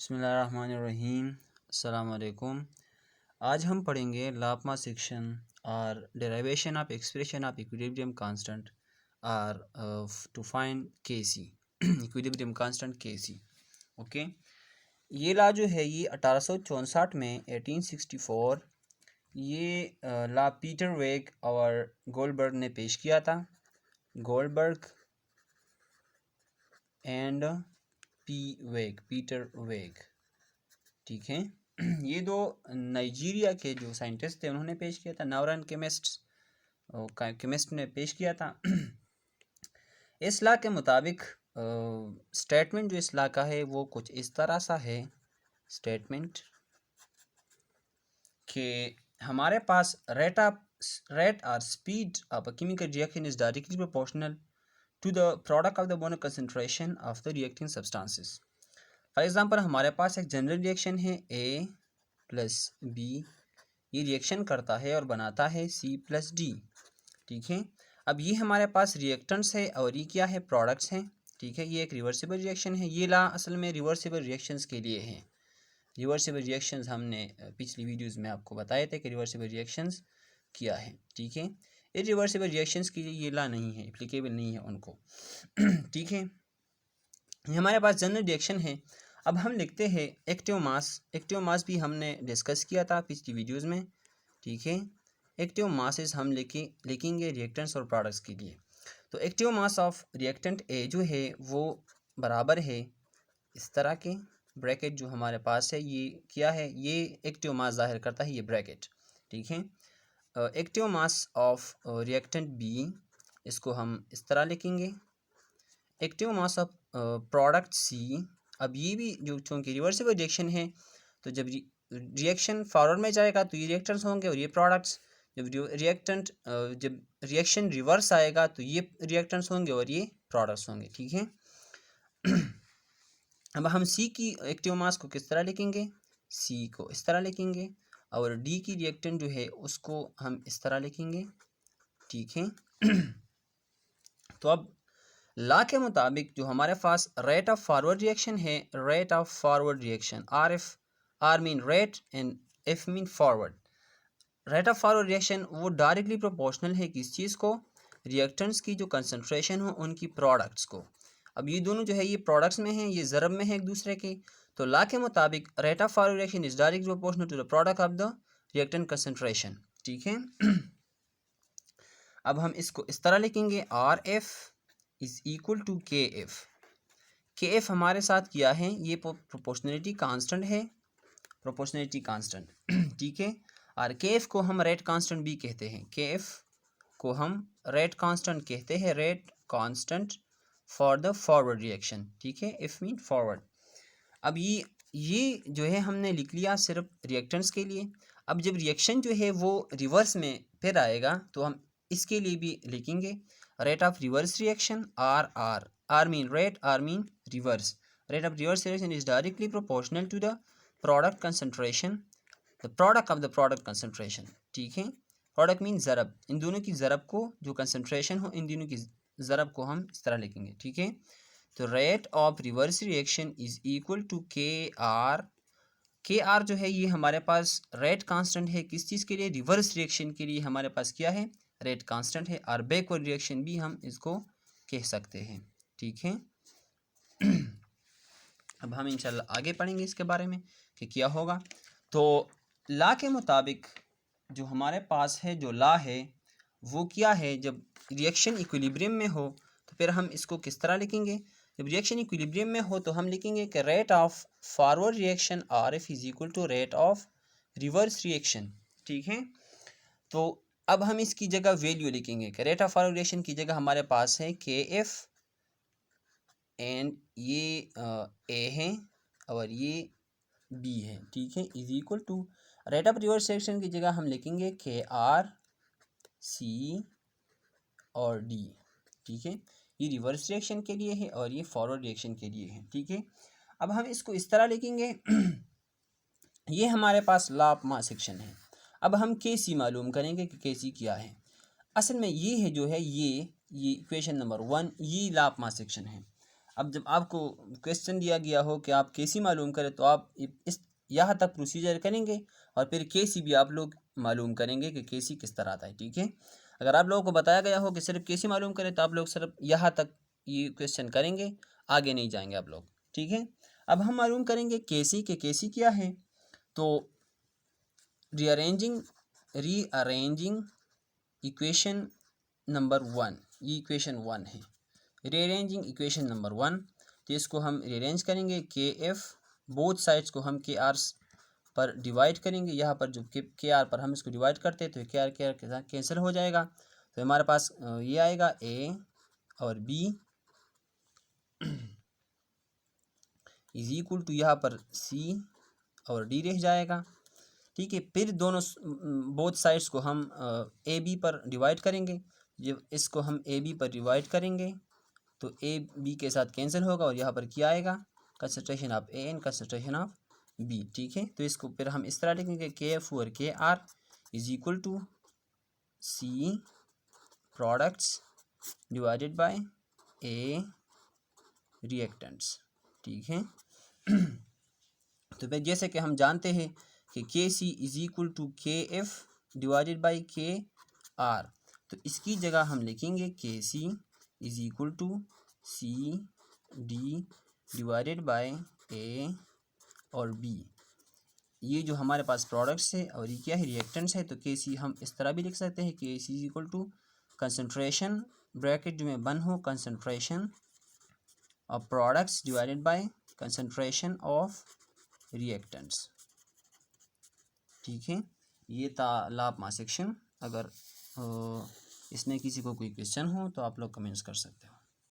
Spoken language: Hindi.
बिस्मिल्लाहिर्रहमानिर्रहीम। अस्सलाम वालेकुम। आज हम पढ़ेंगे लापमा सेक्शन और derivation of expression of equilibrium constant और टू फाइंड के सी इक्विलिब्रियम कांस्टेंट के सी। ओके, ये ला जो है ये 1864 में 1864 ये ला पीटर वेग और गोल्डबर्ग ने पेश किया था। गोल्डबर्ग एंड पीटर वेग, ठीक है। ये दो नाइजीरिया के जो साइंटिस्ट थे उन्होंने पेश किया था। नॉर्दर्न केमिस्ट ने पेश किया था। इस लॉ के मुताबिक स्टेटमेंट जो इस लॉ का है वो कुछ इस तरह सा है। स्टेटमेंट कि हमारे पास रेट और speed of a chemical reaction is directly proportional to the product of the mono concentration of the reacting substances. For example हमारे पास एक जनरल रिएक्शन है A प्लस बी, ये रिएक्शन करता है और बनाता है C प्लस डी, ठीक है। अब ये हमारे पास रिएक्टेंट्स है और ये क्या है, प्रोडक्ट्स हैं, ठीक है। ये एक रिवर्सिबल रिएक्शन है। ये ला असल में रिवर्सिबल रिएक्शंस के लिए है। रिवर्सिबल रिएक्शंस हमने पिछली वीडियोज़ में आपको बताए थे कि रिवर्सिबल रिएक्शंस क्या है, ठीक है। इरिवर्सिबल रिएक्शंस के लिए ये ला नहीं है, एप्लीकेबल नहीं है उनको, ठीक है। ये हमारे पास जनरल रिएक्शन है। अब हम लिखते हैं एक्टिव मास भी हमने डिस्कस किया था पिछली वीडियोस में, ठीक है। एक्टिव मासेस हम लिखेंगे रिएक्टेंट्स और प्रोडक्ट्स के लिए। तो active mass of reactant A जो है वो बराबर है इस तरह के ब्रैकेट जो हमारे पास है, ये क्या है, ये एक्टिव मास जाहिर करता है, ये ब्रैकेट, ठीक है। Active mass of reactant B, इसको हम इस तरह लिखेंगे। Active mass of product C, अब ये भी जो चूँकि रिवर्सिबल रिएक्शन है तो जब रिएक्शन फॉरवर्ड में जाएगा तो ये रिएक्टेंट्स होंगे और ये प्रोडक्ट्स। जब रिएक्शन रिवर्स आएगा तो ये रिएक्टेंट्स होंगे और ये प्रोडक्ट्स होंगे, ठीक है। अब हम सी की एक्टिव मास को किस तरह लिखेंगे, सी को इस तरह लिखेंगे और डी की रिएक्टेंट जो है उसको हम इस तरह लिखेंगे, ठीक है। तो अब लॉ के मुताबिक जो हमारे पास रेट ऑफ फॉरवर्ड रिएक्शन है, rate of forward reaction R mean rate and F mean forward. Rate of forward reaction वो डायरेक्टली प्रोपोर्शनल है किस चीज़ को, रिएक्टेंट्स की जो कंसंट्रेशन हो उनकी प्रोडक्ट्स को। अब ये दोनों जो है ये प्रोडक्ट्स में हैं, ये ज़रब में है एक दूसरे के। तो लॉ के मुताबिक rate of forward reaction is directly proportional to the product of the reactant concentration, ठीक है। अब हम इसको इस तरह लिखेंगे, R F is equal to K F. K F हमारे साथ क्या है, ये प्रोपोर्शनलिटी कांस्टेंट है, प्रोपोर्शनलिटी कांस्टेंट, ठीक है। और के एफ को हम रेट कांस्टेंट भी कहते हैं, के एफ को हम रेट कांस्टेंट कहते हैं, rate constant for the forward reaction, ठीक है। F mean forward. अब ये जो है हमने लिख लिया सिर्फ रिएक्टेंट्स के लिए। अब जब रिएक्शन जो है वो रिवर्स में फिर आएगा तो हम इसके लिए भी लिखेंगे rate of reverse reaction, R mean rate, R mean reverse. Rate of reverse reaction is directly proportional to the product concentration, the product of the product concentration, ठीक है। प्रोडक्ट मीन ज़रब, इन दोनों की ज़रब को जो कंसंट्रेशन हो इन दोनों की ज़रब को हम इस तरह लिखेंगे, ठीक है। तो rate of reverse reaction is equal to K R. K R जो है ये हमारे पास रेट कांस्टेंट है किस चीज़ के लिए, रिवर्स रिएक्शन के लिए हमारे पास क्या है, रेट कांस्टेंट है। और बैकवर्ड रिएक्शन भी हम इसको कह सकते हैं, ठीक है। अब हम इंशाल्लाह आगे पढ़ेंगे इसके बारे में कि क्या होगा। तो लॉ के मुताबिक जो हमारे पास है, जो लॉ है वो क्या है, जब रिएक्शन इक्विलिब्रियम में हो तो फिर हम इसको किस तरह लिखेंगे। जब रिएक्शन इक्विलिब्रियम में हो तो हम लिखेंगे कि rate of forward reaction R F is equal to rate of reverse reaction, ठीक है। तो अब हम इसकी जगह वैल्यू लिखेंगे कि रेट ऑफ फॉरवर्ड रिएक्शन की जगह हमारे पास है के एफ एंड ये ए है और ये बी है, ठीक है, is equal to rate of reverse reaction की जगह हम लिखेंगे के आर सी और डी, ठीक है। ये रिवर्स रिएक्शन के लिए है और ये फॉरवर्ड रिएक्शन के लिए है, ठीक है। अब हम इसको इस तरह लिखेंगे। ये हमारे पास लापमा सेक्शन है। अब हम के सी मालूम करेंगे कि के सी क्या है। असल में ये है जो है ये इक्वेशन नंबर 1, ये लापमा सेक्शन है। अब जब आपको क्वेश्चन दिया गया हो कि आप केसी मालूम करें, तो आप इस यहाँ तक प्रोसीजर करेंगे और फिर केसी भी आप लोग मालूम करेंगे कि केसी किस तरह आता है, ठीक है। अगर आप लोगों को बताया गया हो कि सिर्फ केसी मालूम करें, तो आप लोग सिर्फ यहाँ तक ये क्वेश्चन करेंगे, आगे नहीं जाएंगे आप लोग, ठीक है। अब हम मालूम करेंगे केसी के केसी क्या है। तो रीअरेंजिंग इक्वेशन नंबर 1, ये इक्वेशन 1 है। रीअरेंजिंग इक्वेशन नंबर 1, तो इसको हम रीअरेंज करेंगे। के एफ बोथ साइड्स को हम के आर पर डिवाइड करेंगे। यहाँ पर जो के आर पर हम इसको डिवाइड करते हैं तो के आर के साथ कैंसिल हो जाएगा। तो हमारे पास ये आएगा ए और बी इज इक्वल टू, यहाँ पर सी और डी रह जाएगा, ठीक है। फिर दोनों बोथ साइड्स को हम ए बी पर डिवाइड करेंगे। जब इसको हम ए बी पर डिवाइड करेंगे तो ए बी के साथ कैंसिल होगा और यहाँ पर क्या आएगा, concentration of A and concentration of B, ठीक है। तो इसको फिर हम इस तरह लिखेंगे के एफ और K R is equal to C products divided by A reactants, ठीक है। तो फिर जैसे कि हम जानते हैं कि K C is equal to K F divided by K R, तो इसकी जगह हम लिखेंगे K C is equal to C D divided by A और बी। ये जो हमारे पास प्रोडक्ट्स है और ये क्या है, रिएक्टेंट्स है। तो के सी हम इस तरह भी लिख सकते हैं, K C is equal to concentration bracket में बन हो concentration of products divided by concentration of reactants, ठीक है। ये था लापमा सेक्शन। अगर इसमें किसी को कोई क्वेश्चन हो तो आप लोग कमेंट्स कर सकते हो।